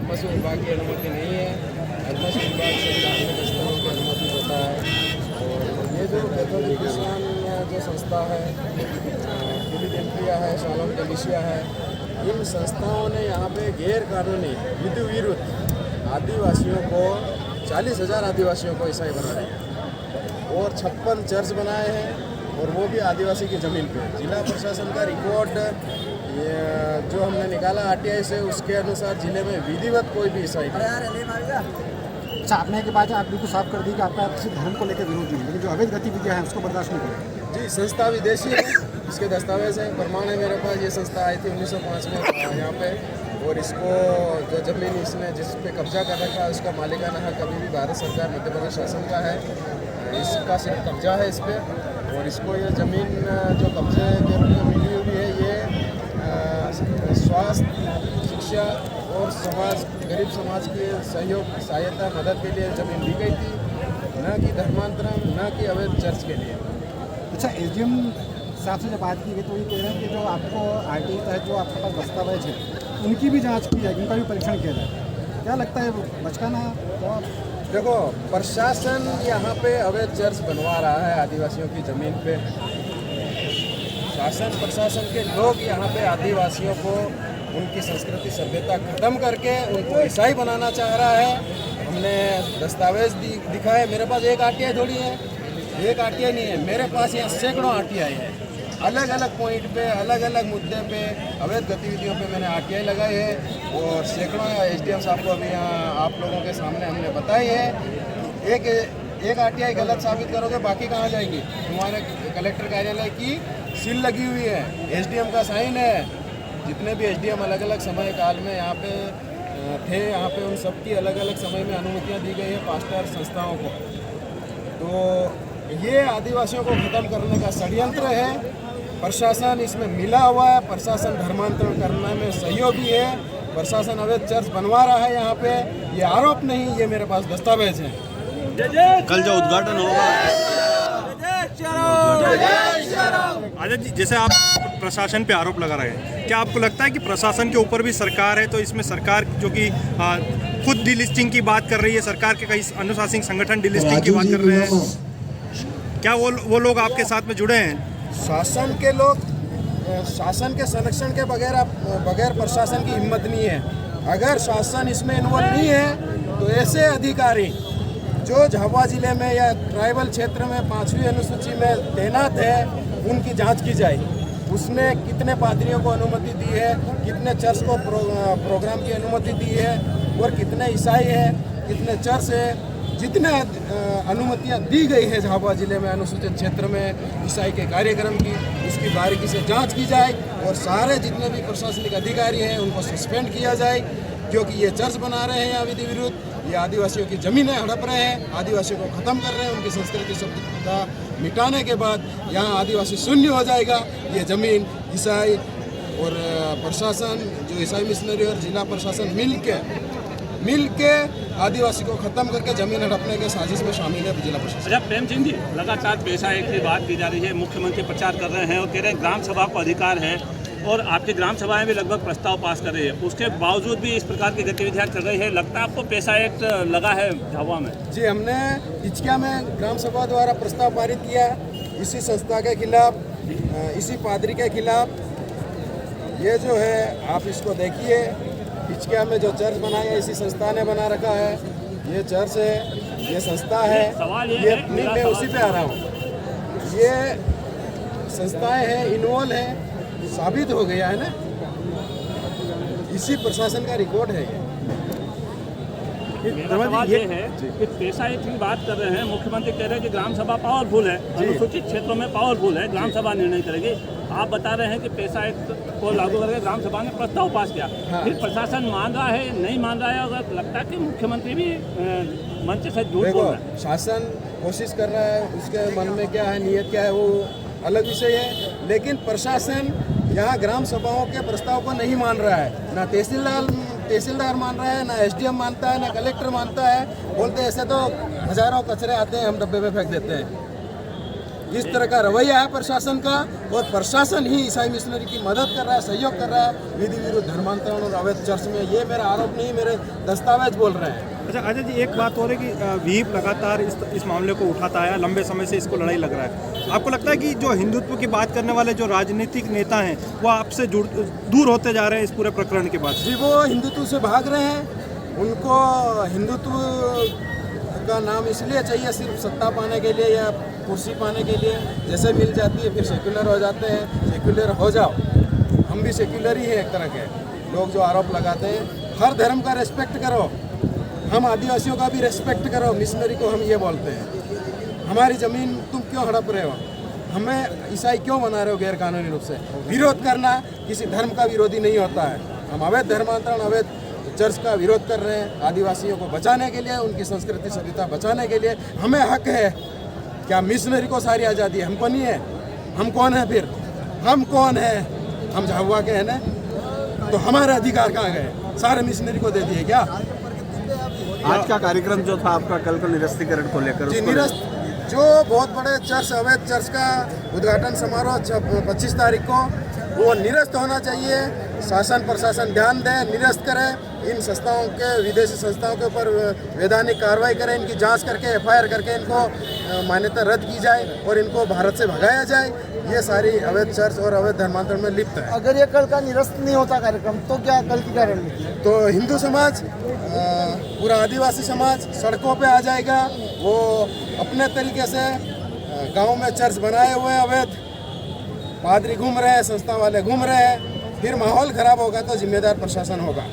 आदिवासी विभाग की अनुमति नहीं है। आदिवासी विभाग से धार्मिक स्थलों की अनुमति होता है। और ये जो कैथोलिक किसान जो संस्था है, फिलिडेल्फिया है, शालोम कलीसिया है, इन संस्थाओं ने यहाँ पे गैर कानूनी विधि विरुद्ध आदिवासियों को 40,000 आदिवासियों को ईसाई बनाए और 56 चर्च बनाए हैं, और वो भी आदिवासी की ज़मीन पे। जिला प्रशासन का रिकॉर्ड जो हमने निकाला आरटीआई से, उसके अनुसार जिले में विधिवत कोई भी ईसाई नहीं। अच्छा, आपने के बाद आप बिल्कुल साफ कर दी कि आपका किसी धर्म को लेकर विरोध नहीं है, लेकिन जो अवैध गतिविधियाँ हैं उसको बर्दाश्त नहीं करेंगे। जी, संस्था विदेशी है, इसके दस्तावेज हैं, प्रमाण है मेरे पास। ये संस्था आई थी 1905 में यहाँ पे, और इसको जो ज़मीन इसने जिस पे कब्जा कर रखा है उसका मालिकाना हक अभी भी भारत सरकार मध्य प्रदेश शासन का है। इसका सिर्फ कब्जा है इस पर, और इसको ये ज़मीन जो कब्जे के रूप में मिली हुई है, ये स्वास्थ्य, शिक्षा और समाज, गरीब समाज की सहयोग, सहायता, मदद के लिए ज़मीन दी गई थी, न कि धर्मांतरण, न कि अवैध चर्च के लिए। अच्छा, एसडीएम साहब से जब बात की गई तो ये कह रहे हैं कि जो आपको आरटीआई तहत जो आपके पास दस्तावेज है उनकी भी जांच की जाएगी, उनका भी परीक्षण किया जाए। क्या लगता है बचकाना? देखो, प्रशासन यहाँ पे अवैध चर्च बनवा रहा है आदिवासियों की ज़मीन पे। शासन प्रशासन के लोग यहाँ पे आदिवासियों को उनकी संस्कृति सभ्यता खत्म करके उनको ईसाई बनाना चाह रहा है। हमने दस्तावेज दिखाए, मेरे पास एक आरटीआई थोड़ी है, एक आरटीआई नहीं है, मेरे पास यहाँ सैकड़ों आरटीआई है। अलग अलग पॉइंट पे, अलग अलग मुद्दे पे, अवैध गतिविधियों पे मैंने आरटीआई लगाई है, और सैकड़ों एसडीएम साहब को अभी यहाँ आप लोगों के सामने हमने बताई है। एक आरटीआई गलत साबित करोगे, बाकी कहाँ जाएंगी? तुम्हारे कलेक्टर कार्यालय की सील लगी हुई है, एसडीएम का साइन है। जितने भी एसडीएम अलग अलग समय काल में यहाँ पे थे, यहाँ पे उन सबकी अलग अलग समय में अनुमतियाँ दी गई है पास्टर संस्थाओं को। तो ये आदिवासियों को ख़त्म करने का षड्यंत्र है। प्रशासन इसमें मिला हुआ है, प्रशासन धर्मांतरण करने में सहयोगी है, प्रशासन अवैध चर्च बनवा रहा है यहाँ पे। ये आरोप नहीं, ये मेरे पास दस्तावेज हैं। कल जो उद्घाटन होगा, आजाद जी, जैसे आप प्रशासन पे आरोप लगा रहे हैं, क्या आपको लगता है कि प्रशासन के ऊपर भी सरकार है, तो इसमें सरकार जो कि खुद डिलिस्टिंग की बात कर रही है, सरकार के कई अनुशासनिक संगठन डिलिस्टिंग की बात कर रहे हैं, क्या वो लोग आपके साथ में जुड़े हैं? शासन के लोग, शासन के संरक्षण के बगैर प्रशासन की हिम्मत नहीं है। अगर शासन इसमें इन्वॉल्व नहीं है तो ऐसे अधिकारी जो झाबुआ जिले में या ट्राइबल क्षेत्र में 5वीं अनुसूची में तैनात है, उनकी जांच की जाए। उसने कितने पादरियों को अनुमति दी है, कितने चर्च को प्रोग्राम की अनुमति दी है, और कितने ईसाई है, कितने चर्च है। जितने अनुमतियां दी गई है झाबुआ जिले में अनुसूचित क्षेत्र में ईसाई के कार्यक्रम की, उसकी बारीकी से जांच की जाए, और सारे जितने भी प्रशासनिक अधिकारी हैं उनको सस्पेंड किया जाए, क्योंकि ये चर्च बना रहे हैं यहाँ विधि विरुद्ध। ये आदिवासियों की ज़मीनें हड़प रहे हैं, आदिवासियों को ख़त्म कर रहे हैं। उनकी संस्कृति सभ्यता मिटाने के बाद यहाँ आदिवासी शून्य हो जाएगा। ये ज़मीन ईसाई और प्रशासन, जो ईसाई मिशनरी और जिला प्रशासन मिल के आदिवासी को खत्म करके जमीन हड़पने के साजिश में शामिल है जिला प्रशासन। अच्छा, प्रेम सिंह जी, लगातार पेशा एक की बात की जा रही है, मुख्यमंत्री प्रचार कर रहे हैं और कह रहे हैं ग्राम सभा को अधिकार है, और आपकी ग्राम सभाएं भी लगभग प्रस्ताव पास कर रही है, उसके बावजूद भी इस प्रकार की गतिविधियां चल रही है। लगता है आपको पेशा एक्ट लगा है झाबुआ में? जी, हमने इचकिया में ग्राम सभा द्वारा प्रस्ताव पारित किया इसी संस्था के खिलाफ, इसी पादरी के खिलाफ। ये जो है आप इसको देखिए, इचकिया में जो चर्च बनाया है इसी संस्था ने बना रखा है। ये चर्च है, ये संस्था है, ये मैं उसी पे आ रहा हूँ। ये संस्थाएं हैं, इन्वॉल्व है, साबित हो गया है ना, इसी प्रशासन का रिकॉर्ड है मेरा सवाल ये है कि पेशा एक की बात कर रहे हैं, मुख्यमंत्री कह रहे हैं कि ग्राम सभा पावरफुल है, अनुसूचित क्षेत्रों में पावरफुल है, ग्राम सभा निर्णय करेगी। आप बता रहे हैं कि पेशा एक्ट को लागू करके ग्राम सभा ने प्रस्ताव पास किया। हाँ। फिर प्रशासन मान रहा है, नहीं मान रहा है? अगर लगता है कि मुख्यमंत्री भी मंच से झूठ बोल रहा है। शासन कोशिश कर रहा है, उसके मन में क्या है, नीयत क्या है, वो अलग विषय है। लेकिन प्रशासन यहाँ ग्राम सभाओं के प्रस्ताव को नहीं मान रहा है। ना तहसीलदार मान रहा है, ना एसडीएम मानता है, ना कलेक्टर मानता है। बोलते ऐसे तो हजारों कचरे आते हैं, हम डब्बे में फेंक देते हैं। इस तरह का रवैया है प्रशासन का, और प्रशासन ही ईसाई मिशनरी की मदद कर रहा है, सहयोग कर रहा है विधि विरुद्ध धर्मांतरण और अवैध चर्च में। ये मेरा आरोप नहीं, मेरे दस्तावेज बोल रहे हैं। अच्छा अजय जी, एक बात और है कि विहिप लगातार इस मामले को उठाता आया, लंबे समय से इसको लड़ाई लग रहा है। आपको लगता है कि जो हिंदुत्व की बात करने वाले जो राजनीतिक नेता हैं वो आपसे दूर होते जा रहे हैं इस पूरे प्रकरण के बाद? जी, वो हिंदुत्व से भाग रहे हैं। उनको हिंदुत्व का नाम इसलिए चाहिए सिर्फ सत्ता पाने के लिए या कुर्सी पाने के लिए, जैसे मिल जाती है फिर सेक्युलर हो जाते हैं। सेक्युलर हो जाओ, हम भी सेक्युलर ही है एक तरह के। लोग जो आरोप लगाते हैं, हर धर्म का रेस्पेक्ट करो, हम आदिवासियों का भी रेस्पेक्ट करो। मिशनरी को हम ये बोलते हैं, हमारी ज़मीन तुम क्यों हड़प रहे हो, हमें ईसाई क्यों बना रहे हो गैर कानूनी रूप से। विरोध करना किसी धर्म का विरोधी नहीं होता है। हम अवैध धर्मांतरण, अवैध चर्च का विरोध कर रहे हैं। आदिवासियों को बचाने के लिए, उनकी संस्कृति सभ्यता बचाने के लिए हमें हक है। क्या मिशनरी को सारी आज़ादी है? हमको नहीं है। हम कौन है फिर? हम कौन है? हम झाबुआ के हैं ना, तो हमारे अधिकार कहाँ गए? सारे मिशनरी को दे दिए क्या? आज का कार्यक्रम जो था आपका कल को निरस्तीकरण को लेकर, जी, निरस्त जो बहुत बड़े चर्च, अवैध चर्च का उद्घाटन समारोह 25 तारीख को, वो निरस्त होना चाहिए। शासन प्रशासन ध्यान दे, निरस्त करे। इन संस्थाओं के, विदेशी संस्थाओं के ऊपर वैधानिक कार्रवाई करें, इनकी जांच करके एफआईआर करके इनको मान्यता रद्द की जाए और इनको भारत से भगाया जाए। ये सारी अवैध चर्च और अवैध धर्मांतरण में लिप्त है। अगर ये कल का निरस्त नहीं होता कार्यक्रम तो क्या कल की क्या रणनीति? तो हिंदू समाज, पूरा आदिवासी समाज सड़कों पे आ जाएगा। वो अपने तरीके से गांव में चर्च बनाए हुए हैं, अवैध पादरी घूम रहे हैं, संस्था वाले घूम रहे हैं। फिर माहौल खराब होगा तो जिम्मेदार प्रशासन होगा।